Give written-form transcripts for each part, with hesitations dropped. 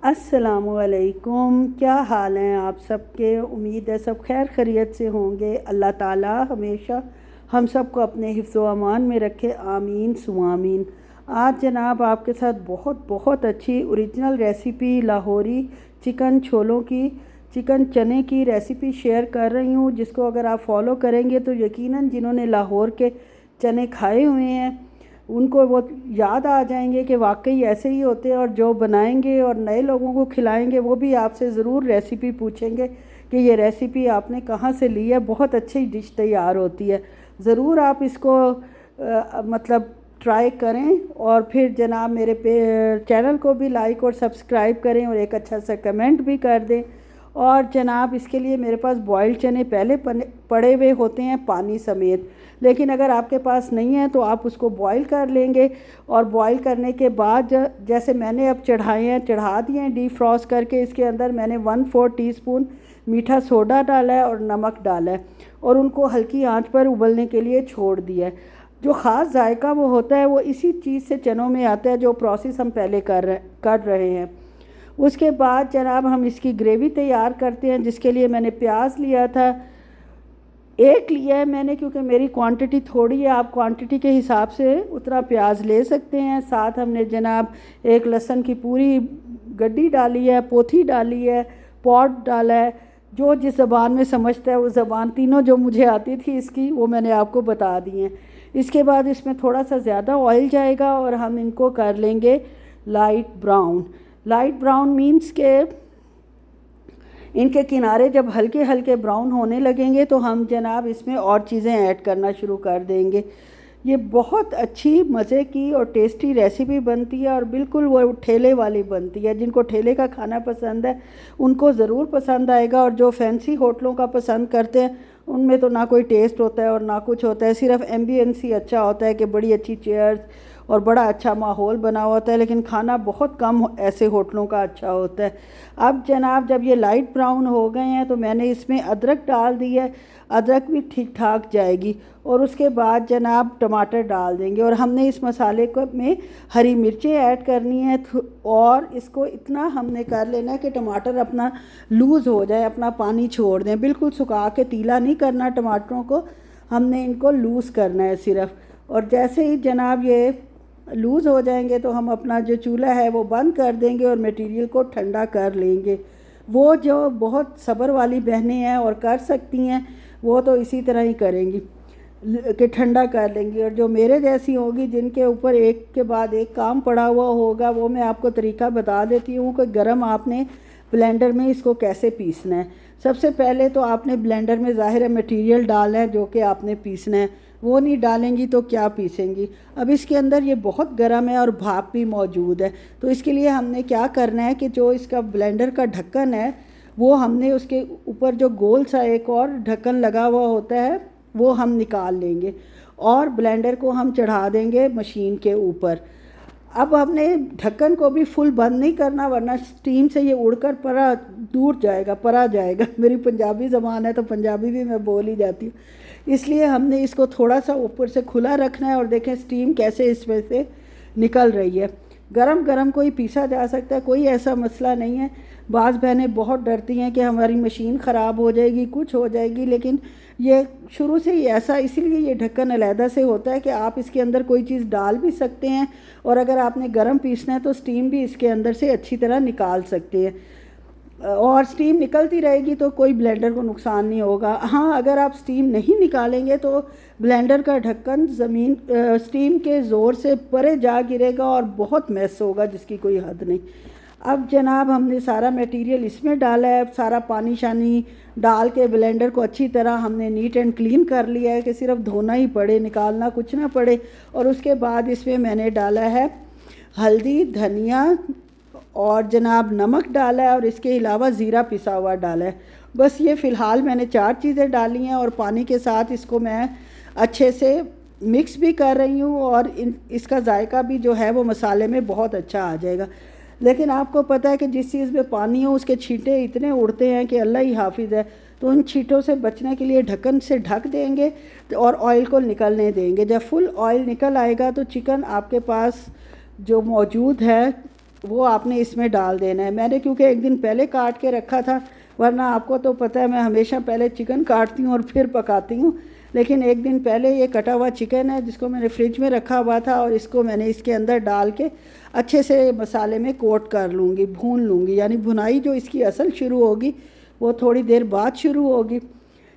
अस्सलामुअलैकुम। क्या हाल हैं आप सबके? उम्मीद है सब खैर खैरियत से होंगे। अल्लाह ताला हमेशा हम सबको अपने हिफ्ज़ व अमान में रखे, आमीन सुआमीन। आज जनाब आपके साथ बहुत अच्छी ओरिजिनल रेसिपी लाहौरी चिकन छोलों की, चिकन चने की रेसिपी शेयर कर रही हूँ, जिसको अगर आप फॉलो करेंगे तो यकीनन जिन्होंने लाहौर के चने खाए हुए हैं उनको वो याद आ जाएंगे कि वाकई ऐसे ही होते हैं, और जो बनाएंगे और नए लोगों को खिलाएंगे वो भी आपसे ज़रूर रेसिपी पूछेंगे कि ये रेसिपी आपने कहाँ से ली है। बहुत अच्छी डिश तैयार होती है। ज़रूर आप इसको मतलब ट्राई करें, और फिर जनाब मेरे चैनल को भी लाइक और सब्सक्राइब करें और एक अच्छा सा कमेंट भी कर दें। और जनाब इसके लिए मेरे पास बॉइल्ड चने पहले पड़े हुए होते हैं पानी समेत, लेकिन अगर आपके पास नहीं है तो आप उसको बॉईल कर लेंगे। और बॉईल करने के बाद जैसे मैंने अब चढ़ा दिए हैं डीप फ्रॉस्ट करके। इसके अंदर मैंने 1/4 टीस्पून मीठा सोडा डाला है और नमक डाला है, और उनको हल्की आंच पर उबलने के लिए छोड़ दिया है। जो ख़ास जायका वो होता है वो इसी चीज़ से चनों में आता है, जो प्रोसेस हम पहले कर रहे हैं। उसके बाद जनाब हम इसकी ग्रेवी तैयार करते हैं, जिसके लिए मैंने प्याज लिया था, एक लिया है मैंने, क्योंकि मेरी क्वांटिटी थोड़ी है। आप क्वांटिटी के हिसाब से उतना प्याज ले सकते हैं। साथ हमने जनाब एक लहसुन की पूरी गड्डी डाली है, पोथी डाली है, पॉट डाला है। जो जिस ज़बान में समझता है वो ज़बान, तीनों जो मुझे आती थी इसकी वो मैंने आपको बता दी हैं। इसके बाद इसमें थोड़ा सा ज़्यादा ऑयल जाएगा और हम इनको कर लेंगे light brown. Light brown means के इनके किनारे जब हल्के हल्के ब्राउन होने लगेंगे तो हम जनाब इसमें और चीज़ें ऐड करना शुरू कर देंगे। ये बहुत अच्छी मज़े की और टेस्टी रेसिपी बनती है, और बिल्कुल वो ठेले वाली बनती है। जिनको ठेले का खाना पसंद है उनको ज़रूर पसंद आएगा, और जो फैंसी होटलों का पसंद करते हैं उनमें तो ना कोई टेस्ट होता है और ना कुछ होता है, सिर्फ एम्बियंस ही अच्छा होता है कि बड़ी अच्छी चेयर्स और बड़ा अच्छा माहौल बना होता है, लेकिन खाना बहुत कम ऐसे होटलों का अच्छा होता है। अब जनाब जब ये लाइट ब्राउन हो गए हैं तो मैंने इसमें अदरक डाल दी है। अदरक भी ठीक ठाक जाएगी, और उसके बाद जनाब टमाटर डाल देंगे, और हमने इस मसाले को में हरी मिर्चें ऐड करनी है, और इसको इतना हमने कर लेना है कि टमाटर अपना लूज़ हो जाए, अपना पानी छोड़ दें। बिल्कुल सुखा के तीला नहीं करना टमाटरों को, हमने इनको लूज़ करना है सिर्फ। और जैसे ही जनाब ये लूज़ हो जाएंगे तो हम अपना जो चूल्हा है वो बंद कर देंगे और मटेरियल को ठंडा कर लेंगे। वो जो बहुत सब्र वाली बहनें हैं और कर सकती हैं वो तो इसी तरह ही करेंगी कि ठंडा कर लेंगी, और जो मेरे जैसी होगी जिनके ऊपर एक के बाद एक काम पड़ा हुआ होगा वो मैं आपको तरीका बता देती हूँ कि गरम आपने ब्लेंडर में इसको कैसे पीसना है। सबसे पहले तो आपने ब्लेंडर में ज़ाहिर है मटीरियल डालना है जो कि आपने पीसना है, वो नहीं डालेंगी तो क्या पीसेंगी। अब इसके अंदर ये बहुत गर्म है और भाप भी मौजूद है, तो इसके लिए हमने क्या करना है कि जो इसका ब्लेंडर का ढक्कन है वो हमने उसके ऊपर जो गोल सा एक और ढक्कन लगा हुआ होता है वो हम निकाल लेंगे, और ब्लेंडर को हम चढ़ा देंगे मशीन के ऊपर। अब हमने ढक्कन को भी फुल बंद नहीं करना, वरना स्टीम से ये उड़कर परा जाएगा। मेरी पंजाबी ज़बान है तो पंजाबी भी मैं बोल ही जाती हूँ, इसलिए हमने इसको थोड़ा सा ऊपर से खुला रखना है। और देखें स्टीम कैसे इसमें से निकल रही है। गरम गरम कोई पीसा जा सकता है, कोई ऐसा मसला नहीं है। बाज़ बहनें बहुत डरती हैं कि हमारी मशीन ख़राब हो जाएगी, कुछ हो जाएगी, लेकिन ये शुरू से ही ऐसा, इसीलिए ये ढक्कन अलहदा से होता है कि आप इसके अंदर कोई चीज़ डाल भी सकते हैं, और अगर आपने गरम पीसना है तो स्टीम भी इसके अंदर से अच्छी तरह निकाल सकते हैं, और स्टीम निकलती रहेगी तो कोई ब्लेंडर को नुकसान नहीं होगा। हाँ, अगर आप स्टीम नहीं निकालेंगे तो ब्लेंडर का ढक्कन स्टीम के ज़ोर से परे जा गिरेगा और बहुत मैस होगा जिसकी कोई हद नहीं। अब जनाब हमने सारा मटेरियल इसमें डाला है, सारा पानी शानी डाल के ब्लेंडर को अच्छी तरह हमने नीट एंड क्लीन कर लिया है कि सिर्फ धोना ही पड़े, निकालना कुछ ना पड़े। और उसके बाद इसमें मैंने डाला है हल्दी, धनिया और जनाब नमक डाला है, और इसके अलावा ज़ीरा पिसा हुआ डाला है। बस ये फ़िलहाल मैंने 4 चीज़ें डाली हैं, और पानी के साथ इसको मैं अच्छे से मिक्स भी कर रही हूँ, और इसका जायका भी जो है वो मसाले में बहुत अच्छा आ जाएगा। लेकिन आपको पता है कि जिस चीज़ में पानी हो उसके छींटे इतने उड़ते हैं कि अल्लाह ही हाफिज़ है, तो उन छींटों से बचने के लिए ढक्कन से ढक देंगे और ऑयल को निकलने देंगे। जब फुल ऑयल निकल आएगा तो चिकन आपके पास जो मौजूद है वो आपने इसमें डाल देना है। मैंने क्योंकि एक दिन पहले काट के रखा था, वरना आपको तो पता है मैं हमेशा पहले चिकन काटती हूँ और फिर पकाती हूँ, लेकिन एक दिन पहले ये कटा हुआ चिकन है जिसको मैंने फ्रिज में रखा हुआ था, और इसको मैंने इसके अंदर डाल के अच्छे से मसाले में कोट कर लूँगी, भून लूँगी। यानी भुनाई जो इसकी असल शुरू होगी वो थोड़ी देर बाद शुरू होगी।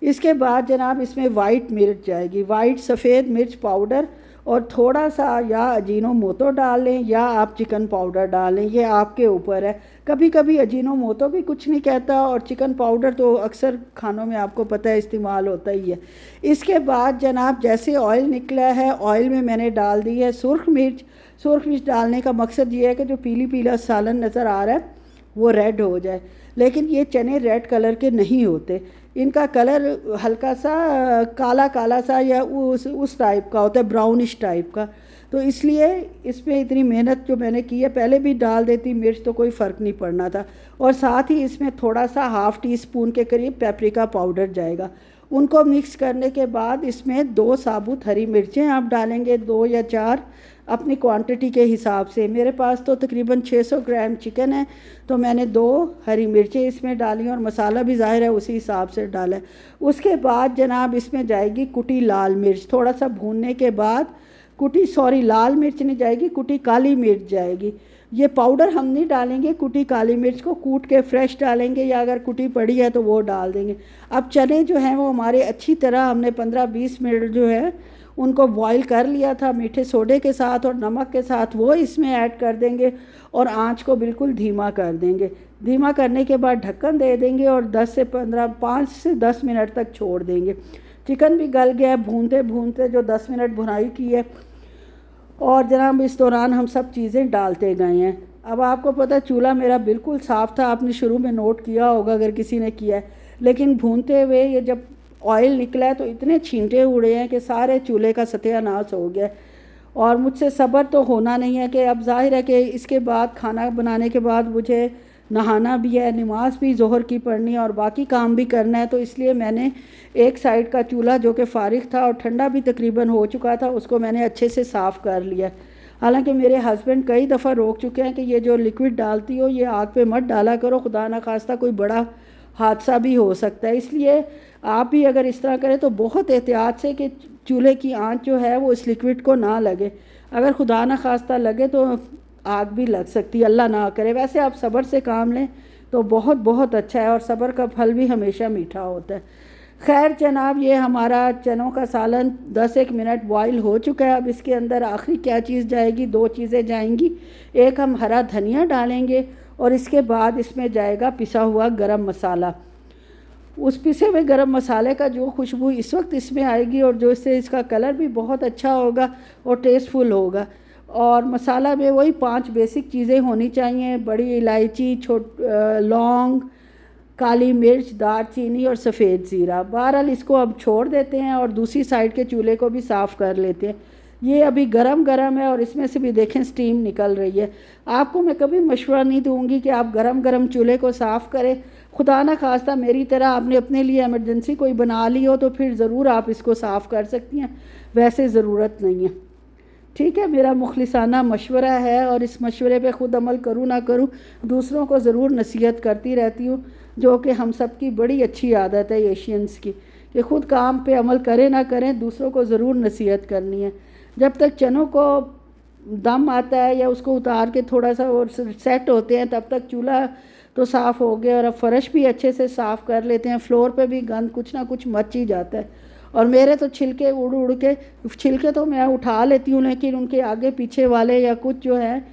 इसके बाद जनाब इसमें वाइट मिर्च जाएगी, वाइट सफ़ेद मिर्च पाउडर, और थोड़ा सा या अजीनो मोतो डाल लें या आप चिकन पाउडर डाल लें, ये आपके ऊपर है। कभी कभी अजीनो मोतो भी कुछ नहीं कहता, और चिकन पाउडर तो अक्सर खानों में आपको पता है इस्तेमाल होता ही है। इसके बाद जनाब जैसे ऑयल निकला है, ऑयल में मैंने डाल दी है सुर्ख मिर्च। सुर्ख मिर्च डालने का मकसद ये है कि जो पीली पीला सालन नज़र आ रहा है वो रेड हो जाए, लेकिन ये चने रेड कलर के नहीं होते, इनका कलर हल्का सा काला काला सा या उस टाइप का होता है, ब्राउनिश टाइप का। तो इसलिए इसमें इतनी मेहनत जो मैंने की है, पहले भी डाल देती मिर्च तो कोई फ़र्क नहीं पड़ना था। और साथ ही इसमें थोड़ा सा हाफ़ टी स्पून के करीब पेपरिका पाउडर जाएगा। उनको मिक्स करने के बाद इसमें 2 साबुत हरी मिर्चें आप डालेंगे, 2 या 4 अपनी क्वांटिटी के हिसाब से। मेरे पास तो तकरीबन 600 ग्राम चिकन है, तो मैंने 2 हरी मिर्चें इसमें डाली, और मसाला भी ज़ाहिर है उसी हिसाब से डाला है। उसके बाद जनाब इसमें जाएगी कुटी लाल मिर्च। थोड़ा सा भूनने के बाद लाल मिर्च नहीं जाएगी, कुटी काली मिर्च जाएगी। ये पाउडर हम नहीं डालेंगे, कुटी काली मिर्च को कूट के फ्रेश डालेंगे, या अगर कुटी पड़ी है तो वो डाल देंगे। अब चने जो हैं वो हमारे अच्छी तरह हमने 15-20 मिनट जो है उनको बॉईल कर लिया था मीठे सोडे के साथ और नमक के साथ, वो इसमें ऐड कर देंगे और आंच को बिल्कुल धीमा कर देंगे। धीमा करने के बाद ढक्कन दे देंगे और 5 से 10 मिनट तक छोड़ देंगे। चिकन भी गल गया है भूनते भूनते, जो 10 मिनट भुनाई की है। और जनाब इस दौरान हम सब चीज़ें डालते गए हैं। अब आपको पता है चूल्हा मेरा बिल्कुल साफ़ था, आपने शुरू में नोट किया होगा अगर किसी ने किया है, लेकिन भूनते हुए ये जब ऑयल निकला है तो इतने छींटे उड़े हैं कि सारे चूल्हे का सत्यानाश हो गया। और मुझसे सब्र तो होना नहीं है कि अब जाहिर है कि इसके बाद खाना बनाने के बाद मुझे नहाना भी है, नमाज भी ज़ोहर की पढ़नी है और बाकी काम भी करना है। तो इसलिए मैंने एक साइड का चूल्हा जो कि फ़ारिग था और ठंडा भी तकरीबन हो चुका था, उसको मैंने अच्छे से साफ़ कर लिया। हालांकि मेरे हस्बैंड कई दफ़ा रोक चुके हैं कि ये जो लिक्विड डालती हो ये आग पे मत डाला करो, खुदा ना खास्ता कोई बड़ा हादसा भी हो सकता है। इसलिए आप भी अगर इस तरह करें तो बहुत एहतियात से कि चूल्हे की आंच जो है वो इस लिक्विड को ना लगे। अगर खुदा ना खास्ता लगे तो आग भी लग सकती है, अल्लाह ना करे। वैसे आप सब्र से काम लें तो बहुत बहुत अच्छा है, और सब्र का फल भी हमेशा मीठा होता है। खैर जनाब ये हमारा चनों का सालन 10-1 मिनट बॉईल हो चुका है। अब इसके अंदर आखिरी क्या चीज़ जाएगी, 2 चीज़ें जाएंगी। एक हम हरा धनिया डालेंगे और इसके बाद इसमें जाएगा पिसा हुआ गरम मसाला। उस पिसे हुए गरम मसाले का जो खुशबू इस वक्त इसमें आएगी और जो इससे इसका कलर भी बहुत अच्छा होगा और टेस्टफुल होगा। और मसाला में वही 5 बेसिक चीज़ें होनी चाहिए, बड़ी इलायची, लौंग, काली मिर्च, दालचीनी और सफ़ेद ज़ीरा। बहरहाल इसको अब छोड़ देते हैं और दूसरी साइड के चूल्हे को भी साफ़ कर लेते हैं। ये अभी गरम गरम है और इसमें से भी देखें स्टीम निकल रही है। आपको मैं कभी मशवरा नहीं दूंगी कि आप गरम गरम चूल्हे को साफ़ करें। खुदा ना खास्ता मेरी तरह आपने अपने लिए इमरजेंसी कोई बना ली हो तो फिर ज़रूर आप इसको साफ़ कर सकती हैं, वैसे ज़रूरत नहीं है। ठीक है, मेरा मुखलिसाना मशवरा है और इस मशवरे पे ख़ुद अमल करूँ ना करूँ, दूसरों को ज़रूर नसीहत करती रहती हूँ, जो कि हम सब की बड़ी अच्छी आदत है एशियंस की, कि ख़ुद काम पे अमल करें ना करें दूसरों को ज़रूर नसीहत करनी है। जब तक चनों को दम आता है या उसको उतार के थोड़ा सा और सेट होते हैं तब तक चूल्हा तो साफ़ हो गया। और अब फ़र्श भी अच्छे से साफ़ कर लेते हैं, फ्लोर पे भी गंद कुछ ना कुछ मच ही जाता है। और मेरे तो छिलके उड़ उड़ के, छिलके तो मैं उठा लेती हूँ लेकिन उनके आगे पीछे वाले या कुछ जो है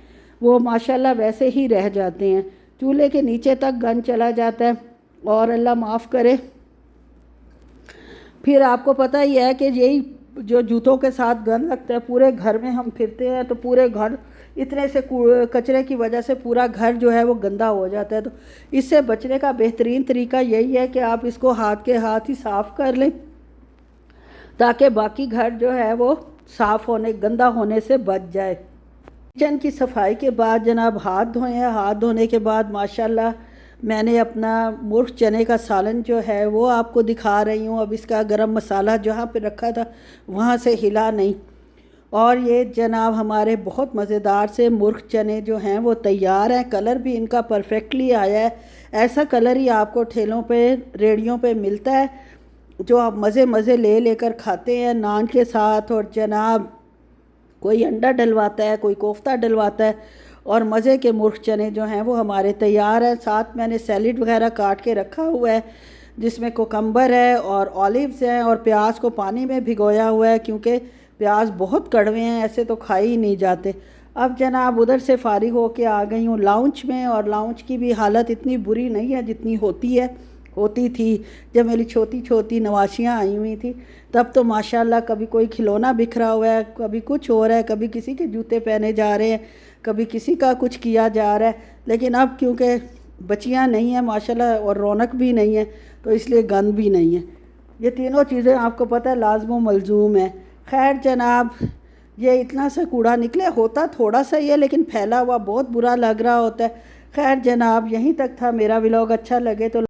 वो माशाल्लाह वैसे ही रह जाते हैं, चूल्हे के नीचे तक गंद चला जाता है। और अल्लाह माफ़ करे। फिर आपको पता ही है कि यही जो जूतों के साथ गंद लगता है, पूरे घर में हम फिरते हैं तो पूरे घर इतने से कचरे की वजह से पूरा घर जो है वो गंदा हो जाता है। तो इससे बचने का बेहतरीन तरीका यही है कि आप इसको हाथ के हाथ ही साफ़ कर लें, ताकि बाकी घर जो है वो साफ़ होने, गंदा होने से बच जाए। किचन की सफाई के बाद जनाब हाथ धोए हैं। हाथ धोने के बाद माशाल्लाह मैंने अपना मुर्ग चने का सालन जो है वो आपको दिखा रही हूँ। अब इसका गरम मसाला जहाँ पे रखा था वहाँ से हिला नहीं, और ये जनाब हमारे बहुत मज़ेदार से मुर्ख चने जो हैं वो तैयार हैं। कलर भी इनका परफेक्टली आया है। ऐसा कलर ही आपको ठेलों पे रेड़ियों पे मिलता है जो आप मज़े मज़े ले लेकर खाते हैं नान के साथ। और जनाब कोई अंडा डलवाता है, कोई कोफ्ता डलवाता है, और मज़े के मुर्ख चने जो हैं वो हमारे तैयार हैं। साथ मैंने सैलेड वगैरह काट के रखा हुआ है जिसमें कोकम्बर है और ऑलिव्स हैं और प्याज को पानी में भिगोया हुआ है क्योंकि प्याज बहुत कड़वे हैं, ऐसे तो खाए ही नहीं जाते। अब जनाब उधर से फ़ारिग होके आ गई हूँ लाउंज में, और लाउंज की भी हालत इतनी बुरी नहीं है जितनी होती थी जब मेरी छोटी छोटी नवाशियाँ आई हुई थी। तब तो माशाल्लाह कभी कोई खिलौना बिखरा हुआ है, कभी कुछ हो रहा है, कभी किसी के जूते पहने जा रहे हैं, कभी किसी का कुछ किया जा रहा है। लेकिन अब क्योंकि बच्चियाँ नहीं हैं माशाल्लाह और रौनक भी नहीं है तो इसलिए गंद भी नहीं है। ये तीनों चीज़ें आपको पता है लाज़िम मलज़ूम है। खैर जनाब ये इतना सा कूड़ा निकले, होता थोड़ा सा ही है लेकिन फैला हुआ बहुत बुरा लग रहा होता है। खैर जनाब यहीं तक था मेरा व्लॉग। अच्छा लगे तो